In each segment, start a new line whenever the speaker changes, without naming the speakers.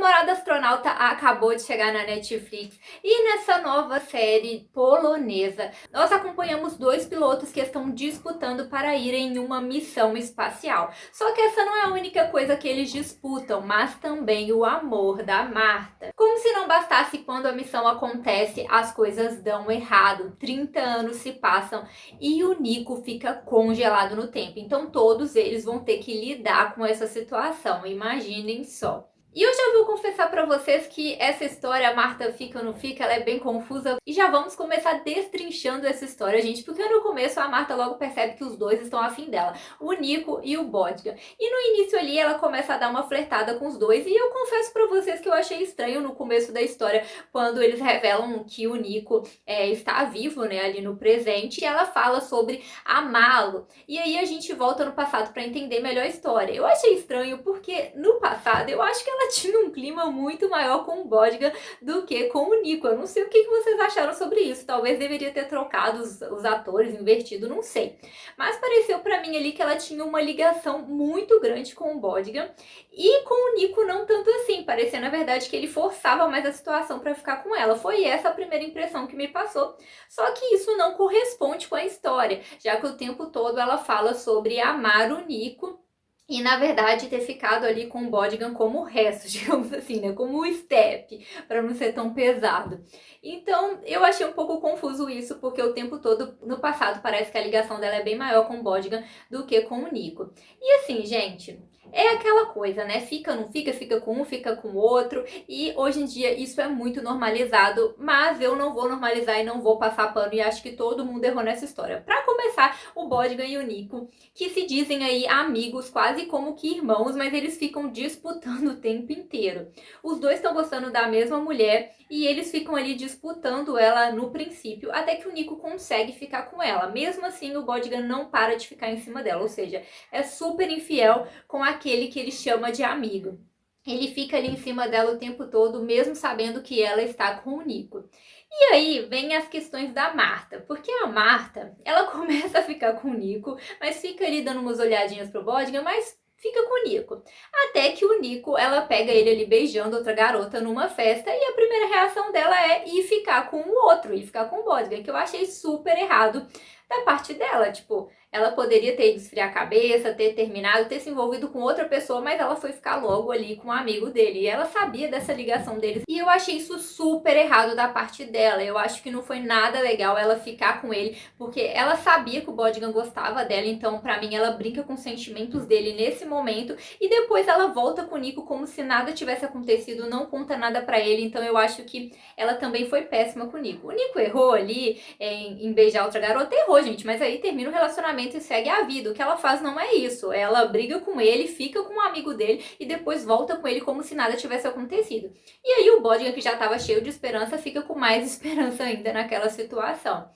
Namorada Astronauta acabou de chegar na Netflix e nessa nova série polonesa nós acompanhamos dois pilotos que estão disputando para ir em uma missão espacial. Só que essa não é a única coisa que eles disputam, mas também o amor da Marta. Como se não bastasse, quando a missão acontece, as coisas dão errado. 30 anos se passam e o Nico fica congelado no tempo. Então todos eles vão ter que lidar com essa situação. Imaginem só. E eu já vou confessar pra vocês que essa história, a Marta fica ou não fica, ela é bem confusa. E já vamos começar destrinchando essa história, gente, porque no começo a Marta logo percebe que os dois estão afim dela, o Nico e o Bodiga. E no início ali ela começa a dar uma flertada com os dois, e eu confesso pra vocês que eu achei estranho no começo da história, quando eles revelam que o Nico está vivo, né, ali no presente, e ela fala sobre amá-lo. E aí a gente volta no passado pra entender melhor a história. Eu achei estranho porque no passado eu acho que ela tinha um clima muito maior com o Bodiga do que com o Nico. Eu não sei o que vocês acharam sobre isso. Talvez deveria ter trocado os atores, invertido, não sei. Mas pareceu pra mim ali que ela tinha uma ligação muito grande com o Bodiga e com o Nico não tanto assim. Parecia, na verdade, que ele forçava mais a situação pra ficar com ela. Foi essa a primeira impressão que me passou. Só que isso não corresponde com a história, já que o tempo todo ela fala sobre amar o Nico e, na verdade, ter ficado ali com o Bodigan como o resto, digamos assim, né? Como o step, para não ser tão pesado. Então, eu achei um pouco confuso isso, porque o tempo todo, no passado, parece que a ligação dela é bem maior com o Bodigan do que com o Nico. E assim, gente, é aquela coisa, né? Fica, não fica, fica com um, fica com o outro. E hoje em dia isso é muito normalizado, mas eu não vou normalizar e não vou passar pano, e acho que todo mundo errou nessa história. Para começar, o Bodigan e o Nico, que se dizem aí amigos, quase como que irmãos, mas eles ficam disputando o tempo inteiro. Os dois estão gostando da mesma mulher e eles ficam ali disputando ela no princípio, até que o Nico consegue ficar com ela. Mesmo assim, o Bodigan não para de ficar em cima dela, ou seja, é super infiel com aquele que ele chama de amigo. Ele fica ali em cima dela o tempo todo, mesmo sabendo que ela está com o Nico. E aí vem as questões da Marta, porque a Marta, ela começa a ficar com o Nico, mas fica ali dando umas olhadinhas pro Bodigan, mas fica com o Nico. Até que o Nico, ela pega ele ali beijando outra garota numa festa, e a primeira reação dela é ir ficar com o outro, ir ficar com o Bodigan, que eu achei super errado da parte dela. Tipo, ela poderia ter ido esfriar a cabeça, ter terminado, ter se envolvido com outra pessoa, mas ela foi ficar logo ali com um amigo dele. E ela sabia dessa ligação deles. E eu achei isso super errado da parte dela. Eu acho que não foi nada legal ela ficar com ele, porque ela sabia que o Bodigan gostava dela. Então, pra mim, ela brinca com os sentimentos dele nesse momento. E depois ela volta com o Nico como se nada tivesse acontecido, não conta nada pra ele. Então, eu acho que ela também foi péssima com o Nico. O Nico errou ali em beijar outra garota. Errou, gente, mas aí termina o relacionamento e segue a vida. O que ela faz não é isso. Ela briga com ele, fica com um amigo dele e depois volta com ele como se nada tivesse acontecido. E aí o Bodigan, que já estava cheio de esperança, fica com mais esperança ainda naquela situação.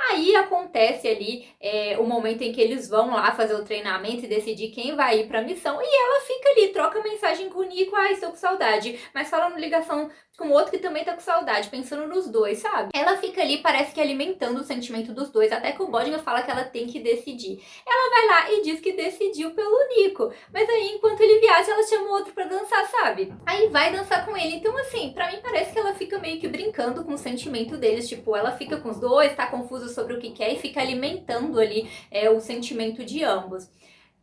Aí acontece ali o momento em que eles vão lá fazer o treinamento e decidir quem vai ir pra missão. E ela fica ali, troca mensagem com o Nico: ai, estou com saudade. Mas falando ligação com outro que também tá com saudade, pensando nos dois, sabe? Ela fica ali, parece que alimentando o sentimento dos dois, até que o Bodigan fala que ela tem que decidir. Ela vai lá e diz que decidiu pelo Nico. Mas aí, enquanto ele viaja, ela chama o outro pra dançar, sabe? Aí vai dançar com ele. Então, assim, pra mim parece que ela fica meio que brincando com o sentimento deles. Tipo, ela fica com os dois, tá confusa sobre o que quer e fica alimentando ali o sentimento de ambos.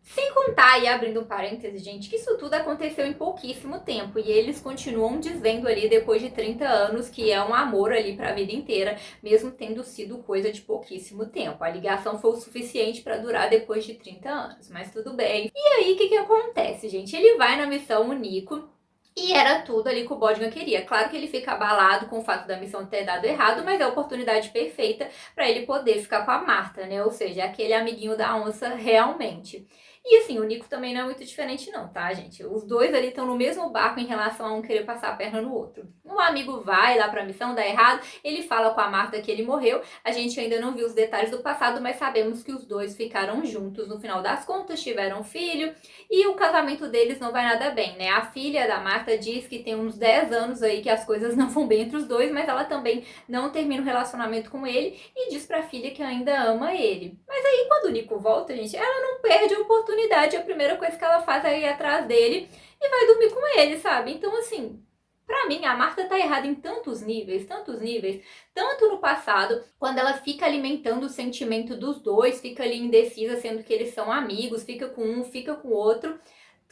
Sem contar, e abrindo um parêntese, gente, que isso tudo aconteceu em pouquíssimo tempo. E eles continuam dizendo ali, depois de 30 anos, que é um amor ali pra vida inteira, mesmo tendo sido coisa de pouquíssimo tempo. A ligação foi o suficiente pra durar depois de 30 anos, mas tudo bem. E aí, o que acontece, gente? Ele vai na missão, o Nico, e era tudo ali que o Bodigan queria. Claro que ele fica abalado com o fato da missão ter dado errado, mas é a oportunidade perfeita para ele poder ficar com a Marta, né? Ou seja, aquele amiguinho da onça realmente. E assim, o Nico também não é muito diferente não, tá, gente? Os dois ali estão no mesmo barco em relação a um querer passar a perna no outro. Um amigo vai lá pra missão, dá errado, ele fala com a Marta que ele morreu. A gente ainda não viu os detalhes do passado, mas sabemos que os dois ficaram juntos no final das contas, tiveram um filho, e o casamento deles não vai nada bem, né? A filha da Marta diz que tem uns 10 anos aí que as coisas não vão bem entre os dois, mas ela também não termina o relacionamento com ele e diz pra filha que ainda ama ele. Mas aí quando o Nico volta, gente, ela não perde a oportunidade. A primeira coisa que ela faz é ir atrás dele e vai dormir com ele, sabe? Então, assim, Pra mim, a Marta tá errada em tantos níveis, tanto no passado, quando ela fica alimentando o sentimento dos dois, fica ali indecisa, sendo que eles são amigos, fica com um, fica com o outro,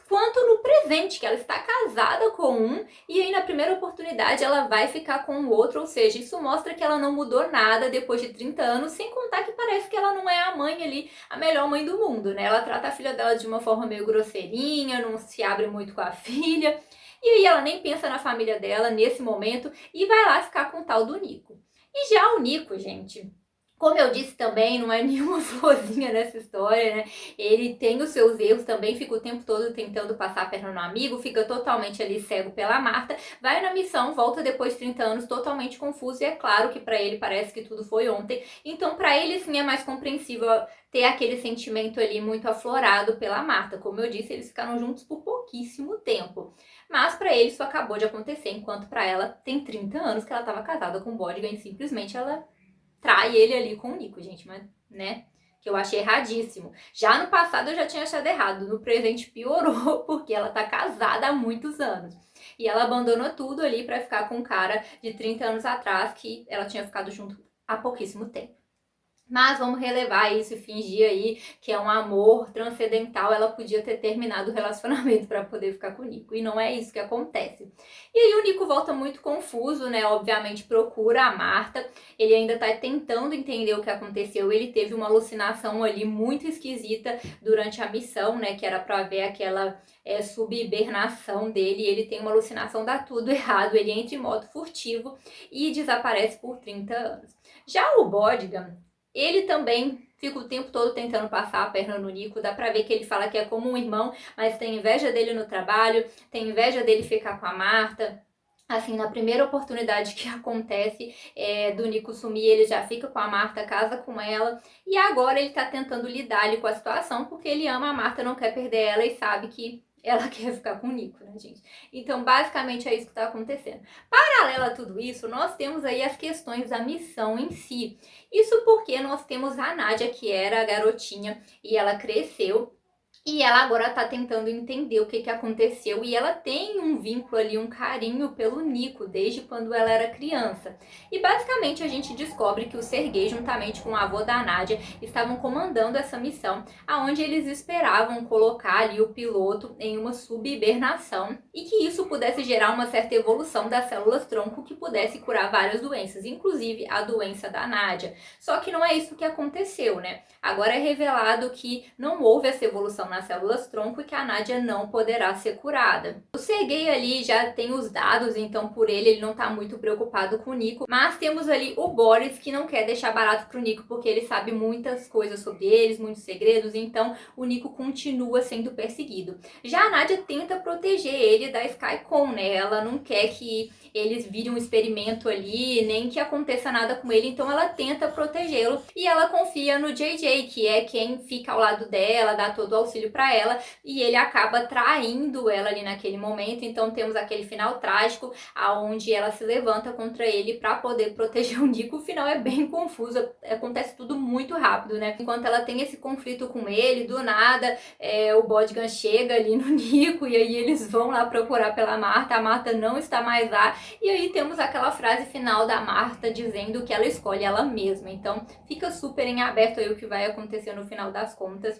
quanto no presente, que ela está casada com um e aí na primeira oportunidade ela vai ficar com o outro, ou seja, isso mostra que ela não mudou nada depois de 30 anos, sem contar que parece que ela não é a mãe ali, a melhor mãe do mundo, né? Ela trata a filha dela de uma forma meio grosseirinha, não se abre muito com a filha, e aí ela nem pensa na família dela nesse momento e vai lá ficar com o tal do Nico. E já o Nico, gente, como eu disse também, não é nenhuma florzinha nessa história, né? Ele tem os seus erros também, fica o tempo todo tentando passar a perna no amigo, fica totalmente ali cego pela Marta, vai na missão, volta depois de 30 anos totalmente confuso e é claro que pra ele parece que tudo foi ontem. Então pra ele sim é mais compreensível ter aquele sentimento ali muito aflorado pela Marta. Como eu disse, eles ficaram juntos por pouquíssimo tempo. Mas pra ele isso acabou de acontecer, enquanto pra ela tem 30 anos que ela estava casada com o Bodigan e simplesmente ela trai ele ali com o Nico, gente, mas, né, que eu achei erradíssimo. Já no passado eu já tinha achado errado, no presente piorou, porque ela tá casada há muitos anos. E ela abandonou tudo ali pra ficar com um cara de 30 anos atrás, que ela tinha ficado junto há pouquíssimo tempo. Mas vamos relevar isso e fingir aí que é um amor transcendental. Ela podia ter terminado o relacionamento para poder ficar com o Nico. E não é isso que acontece. E aí o Nico volta muito confuso, né? Obviamente procura a Marta. Ele ainda tá tentando entender o que aconteceu. Ele teve uma alucinação ali muito esquisita durante a missão, né? Que era para ver aquela subhibernação dele. Ele tem uma alucinação, dá tudo errado. Ele entra em modo furtivo e desaparece por 30 anos. Já o Bodigan, ele também fica o tempo todo tentando passar a perna no Nico. Dá pra ver que ele fala que é como um irmão, mas tem inveja dele no trabalho, tem inveja dele ficar com a Marta. Assim, na primeira oportunidade que acontece do Nico sumir, ele já fica com a Marta, casa com ela. E agora ele tá tentando lidar ali com a situação, porque ele ama a Marta, não quer perder ela e sabe que ela quer ficar com o Nico, né, gente? Então, basicamente, é isso que tá acontecendo. Paralelo a tudo isso, nós temos aí as questões da missão em si. Isso porque nós temos a Nádia, que era a garotinha, e ela cresceu. E ela agora tá tentando entender o que aconteceu e ela tem um vínculo ali, um carinho pelo Nico desde quando ela era criança. E basicamente a gente descobre que o Sergei, juntamente com o avô da Nádia, estavam comandando essa missão, aonde eles esperavam colocar ali o piloto em uma subhibernação e que isso pudesse gerar uma certa evolução das células tronco que pudesse curar várias doenças, inclusive a doença da Nádia. Só que não é isso que aconteceu, né? Agora é revelado que não houve essa evolução nas células tronco e que a Nádia não poderá ser curada. O Sergei ali já tem os dados, então por ele não tá muito preocupado com o Nico, mas temos ali o Boris que não quer deixar barato pro Nico porque ele sabe muitas coisas sobre eles, muitos segredos, então o Nico continua sendo perseguido. Já a Nádia tenta proteger ele da Skycon, né? Ela não quer que eles virem um experimento ali, nem que aconteça nada com ele, então ela tenta protegê-lo e ela confia no JJ, que é quem fica ao lado dela, dá todo o auxílio para ela e ele acaba traindo ela ali naquele momento. Então temos aquele final trágico aonde ela se levanta contra ele para poder proteger o Nico. O final é bem confuso, acontece tudo muito rápido, né? Enquanto ela tem esse conflito com ele, do nada o Bodigan chega ali no Nico e aí eles vão lá procurar pela Marta, a Marta não está mais lá e aí temos aquela frase final da Marta dizendo que ela escolhe ela mesma. Então fica super em aberto aí o que vai acontecer no final das contas.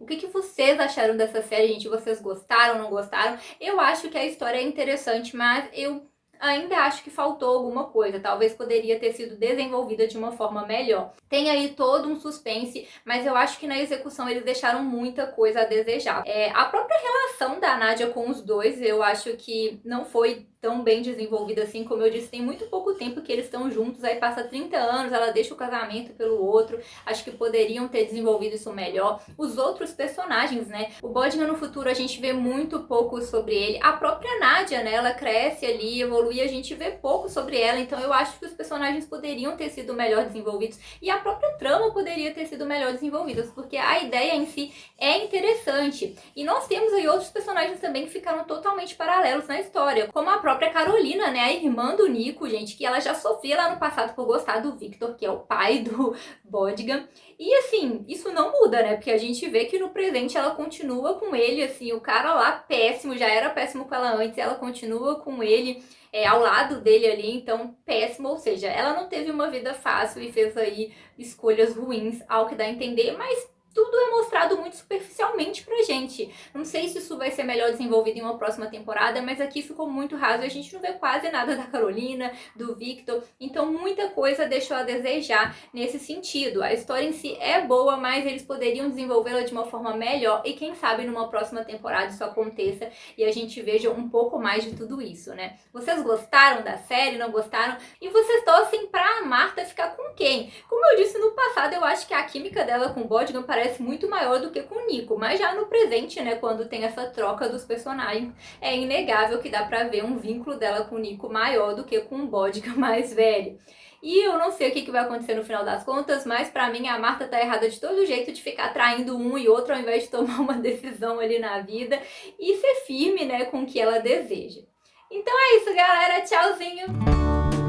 O que vocês acharam dessa série, gente? Vocês gostaram, não gostaram? Eu acho que a história é interessante, mas eu ainda acho que faltou alguma coisa. Talvez poderia ter sido desenvolvida de uma forma melhor. Tem aí todo um suspense, mas eu acho que na execução eles deixaram muita coisa a desejar. A própria relação da Nádia com os dois, eu acho que não foi tão bem desenvolvida assim. Como eu disse, tem muito pouco tempo que eles estão juntos, aí passa 30 anos, ela deixa o casamento pelo outro. Acho que poderiam ter desenvolvido isso melhor. Os outros personagens, né? O Bodigan no futuro a gente vê muito pouco sobre ele. A própria Nádia, né? Ela cresce ali, evolui, a gente vê pouco sobre ela. Então eu acho que os personagens poderiam ter sido melhor desenvolvidos e a própria trama poderia ter sido melhor desenvolvida, porque a ideia em si é interessante. E nós temos aí outros outros personagens também que ficaram totalmente paralelos na história, como a própria Carolina, né, a irmã do Nico, gente, que ela já sofria lá no passado por gostar do Victor, que é o pai do Bodigan. E assim, isso não muda, né, porque a gente vê que no presente ela continua com ele, assim, o cara lá péssimo, já era péssimo com ela antes, ela continua com ele, ao lado dele ali, então péssimo, ou seja, ela não teve uma vida fácil e fez aí escolhas ruins, ao que dá a entender, mas tudo é mostrado muito superficialmente pra gente. Não sei se isso vai ser melhor desenvolvido em uma próxima temporada, mas aqui ficou muito raso. A gente não vê quase nada da Carolina, do Victor, então muita coisa deixou a desejar nesse sentido. A história em si é boa, mas eles poderiam desenvolvê-la de uma forma melhor e quem sabe numa próxima temporada isso aconteça e a gente veja um pouco mais de tudo isso, né? Vocês gostaram da série, não gostaram? E vocês torcem pra Marta ficar com quem? Como eu disse no passado, eu acho que a química dela com o Bodigan parece muito maior do que com o Nico, mas já no presente, né, quando tem essa troca dos personagens, é inegável que dá pra ver um vínculo dela com o Nico maior do que com o Bodigan mais velho. E eu não sei o que vai acontecer no final das contas, mas pra mim a Marta tá errada de todo jeito de ficar traindo um e outro ao invés de tomar uma decisão ali na vida e ser firme, né, com o que ela deseja. Então é isso, galera. Tchauzinho!